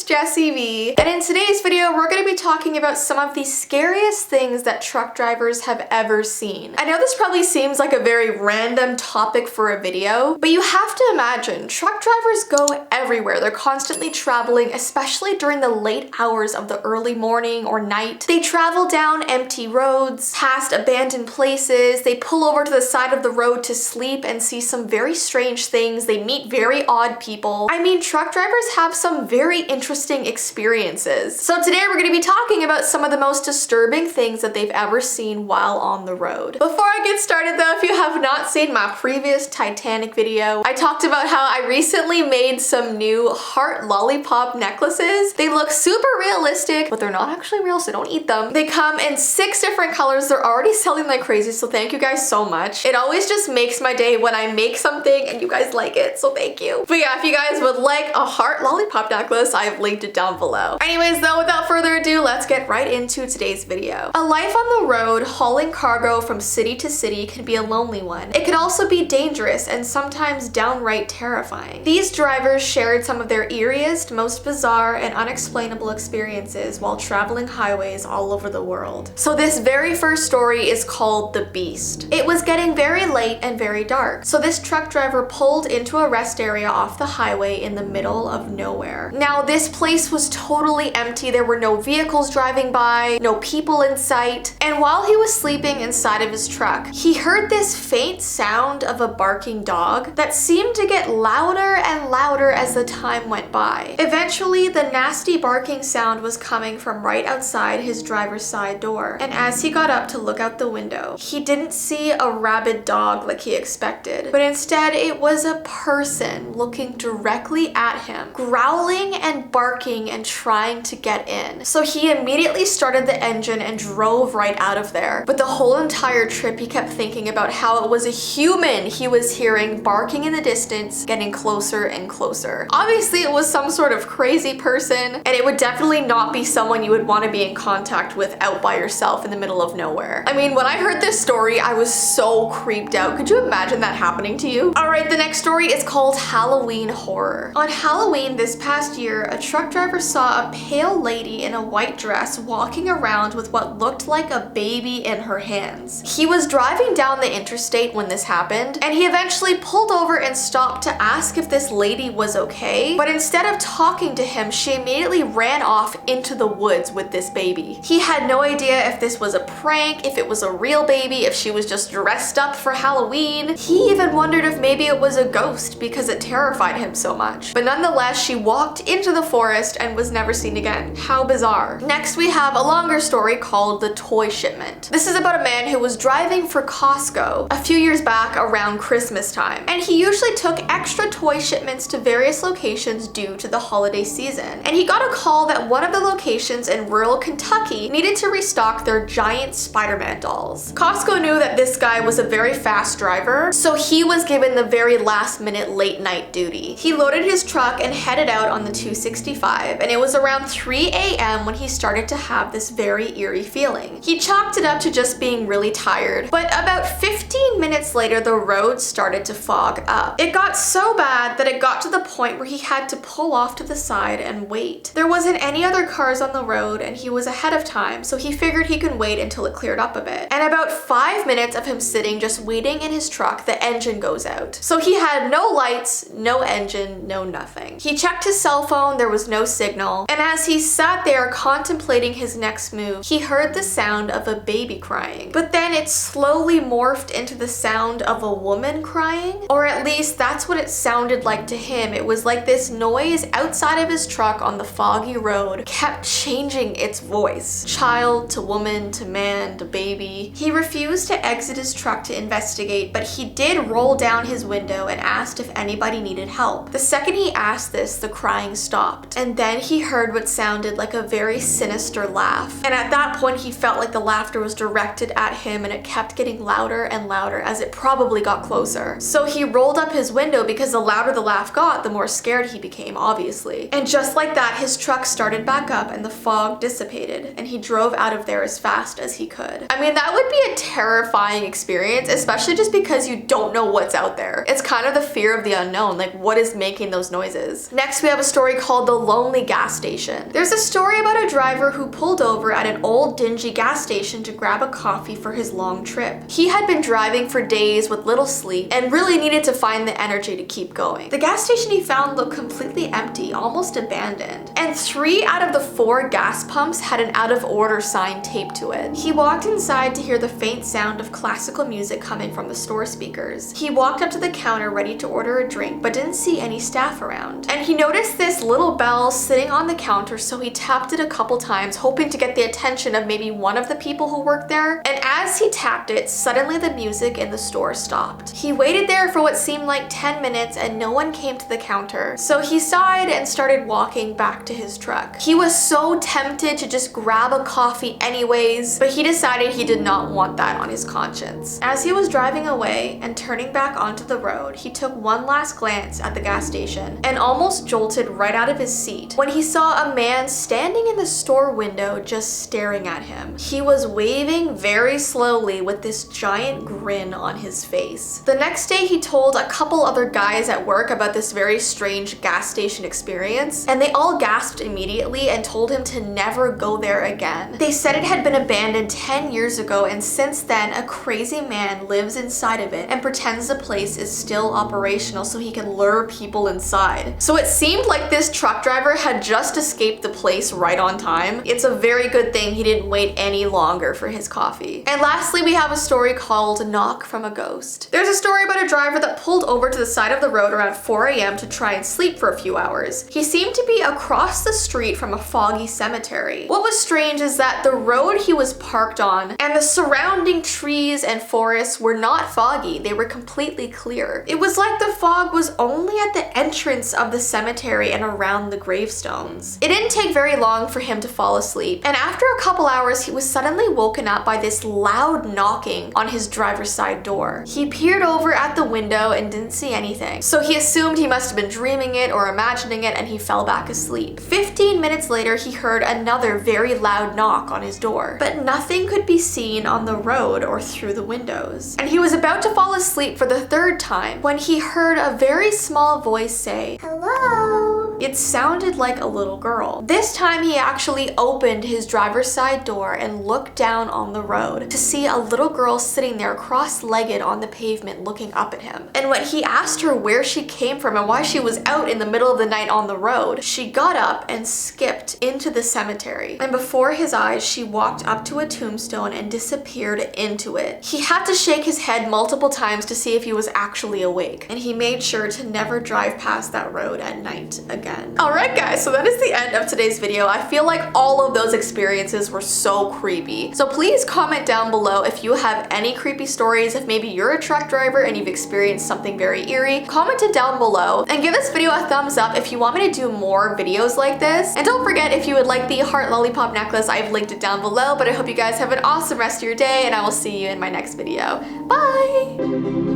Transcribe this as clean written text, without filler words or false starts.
Jessii Vee, and in today's video we're going to be talking about some of the scariest things that truck drivers have ever seen. I know this probably seems like a very random topic for a video, but you have to imagine truck drivers go everywhere. They're constantly traveling, especially during the late hours of the early morning or night. They travel down empty roads, past abandoned places, they pull over to the side of the road to sleep and see some very strange things. They meet very odd people. I mean, truck drivers have some very interesting experiences. So today we're going to be talking about some of the most disturbing things that they've ever seen while on the road. Before I get started though, if you have not seen my previous Titanic video, I talked about how I recently made some new heart lollipop necklaces. They look super realistic, but they're not actually real, so don't eat them. They come in 6 different colors. They're already selling like crazy, so thank you guys so much. It always just makes my day when I make something and you guys like it, so thank you. But yeah, if you guys would like a heart lollipop necklace, I've linked it down below. Anyways though, without further ado, let's get right into today's video. A life on the road hauling cargo from city to city can be a lonely one. It can also be dangerous and sometimes downright terrifying. These drivers shared some of their eeriest, most bizarre, and unexplainable experiences while traveling highways all over the world. So this very first story is called The Beast. It was getting very late and very dark, so this truck driver pulled into a rest area off the highway in the middle of nowhere. Now this place was totally empty. There were no vehicles driving by, no people in sight, and while he was sleeping inside of his truck, he heard this faint sound of a barking dog that seemed to get louder and louder as the time went by. Eventually, the nasty barking sound was coming from right outside his driver's side door, and as he got up to look out the window, he didn't see a rabid dog like he expected, but instead it was a person looking directly at him, growling and barking and trying to get in. So he immediately started the engine and drove right out of there. But the whole entire trip he kept thinking about how it was a human he was hearing barking in the distance, getting closer and closer. Obviously it was some sort of crazy person, and it would definitely not be someone you would want to be in contact with out by yourself in the middle of nowhere. I mean, when I heard this story, I was so creeped out. Could you imagine that happening to you? Alright, the next story is called Halloween Horror. On Halloween this past year, a truck driver saw a pale lady in a white dress walking around with what looked like a baby in her hands. He was driving down the interstate when this happened, and he eventually pulled over and stopped to ask if this lady was okay, but instead of talking to him, she immediately ran off into the woods with this baby. He had no idea if this was a prank, if it was a real baby, if she was just dressed up for Halloween. He even wondered if maybe it was a ghost because it terrified him so much. But nonetheless, she walked into the forest and was never seen again. How bizarre. Next, we have a longer story called The Toy Shipment. This is about a man who was driving for Costco a few years back around Christmas time, and he usually took extra toy shipments to various locations due to the holiday season. And he got a call that one of the locations in rural Kentucky needed to restock their giant Spider-Man dolls. Costco knew that this guy was a very fast driver, so he was given the very last minute late night duty. He loaded his truck and headed out on the 265, and it was around 3 a.m. when he started to have this very eerie feeling. He chalked it up to just being really tired, but about 15 minutes later the road started to fog up. It got so bad that it got to the point where he had to pull off to the side and wait. There wasn't any other cars on the road and he was ahead of time, so he figured he could wait until it cleared up a bit. And about 5 minutes of him sitting just waiting in his truck, the engine goes out. So he had no lights, no engine, no nothing. He checked his cell phone, there was no signal, and as he sat there contemplating his next move, he heard the sound of a baby crying. But then it slowly morphed into the sound of a woman crying, or at least that's what it sounded like to him. It was like this noise outside of his truck on the foggy road kept changing its voice. Child to woman to man to baby. He refused to exit his truck to investigate, but he did roll down his window and asked if anybody needed help. The second he asked this, the crying stopped, and then he heard what sounded like a very sinister laugh. And at that point, he felt like the laughter was directed at him, and it kept getting louder and louder as it probably got closer. So he rolled up his window because the louder the laugh got, the more scared he became, obviously. And just like that, his truck started back up and the fog dissipated, and he drove out of there as fast as he could. I mean, that would be a terrifying experience, especially just because you don't know what's out there. It's kind of the fear of the unknown, like what is making those noises. Next, we have a story called The Lonely Gas Station. There's a story about a driver who pulled over at an old dingy gas station to grab a coffee for his long trip. He had been driving for days with little sleep and really needed to find the energy to keep going. The gas station he found looked completely empty, almost abandoned, and 3 out of the 4 gas pumps had an out of order sign taped to it. He walked inside to hear the faint sound of classical music coming from the store speakers. He walked up to the counter ready to order a drink, but didn't see any staff around. And he noticed this little bell sitting on the counter, so he tapped it a couple times, hoping to get the attention of maybe one of the people who worked there. And as he tapped it, suddenly the music in the store stopped. He waited there for what seemed like 10 minutes and no one came to the counter. So he sighed and started walking back to his truck. He was so tempted to just grab a coffee anyways, but he decided he did not want that on his conscience. As he was driving away and turning back onto the road, he took one last glance at the gas station and almost jolted right out of his seat when he saw a man standing in the store window just staring at him. He was waving very slowly with this giant grin on his face. The next day, he told a couple other guys at work about this very strange gas station experience, and they all gasped immediately and told him to never go there again. They said it had been abandoned 10 years ago, and since then, a crazy man lives inside of it and pretends the place is still operational so he can lure people inside. So it seemed like this truck driver had just escaped the place right on time. It's a very good thing he didn't wait any longer for his coffee. And lastly, we have a story called Knock from a Ghost. There's a story about a driver that pulled over to the side of the road around 4 a.m. to try and sleep for a few hours. He seemed to be across the street from a foggy cemetery. What was strange is that the road he was parked on and the surrounding trees and forests were not foggy. They were completely clear. It was like the fog was only at the entrance of the cemetery and around the gravestones. It didn't take very long for him to fall asleep, and after a couple hours, he was suddenly woken up by this loud knocking on his driver's side door. He peered over at the window and didn't see anything, so he assumed he must have been dreaming it or imagining it, and he fell back asleep. 15 minutes later, he heard another very loud knock on his door, but nothing could be seen on the road or through the windows. And he was about to fall asleep for the 3rd time when he heard a very small voice say, "Hello." It sounded like a little girl. This time he actually opened his driver's side door and looked down on the road to see a little girl sitting there cross-legged on the pavement looking up at him. And when he asked her where she came from and why she was out in the middle of the night on the road, she got up and skipped into the cemetery. And before his eyes, she walked up to a tombstone and disappeared into it. He had to shake his head multiple times to see if he was actually awake, and he made sure to never drive past that road at night again. Alright guys, so that is the end of today's video. I feel like all of those experiences were so creepy. So please comment down below if you have any creepy stories, if maybe you're a truck driver and you've experienced something very eerie. Comment it down below and give this video a thumbs up if you want me to do more videos like this. And don't forget, if you would like the heart lollipop necklace, I've linked it down below. But I hope you guys have an awesome rest of your day, and I will see you in my next video. Bye!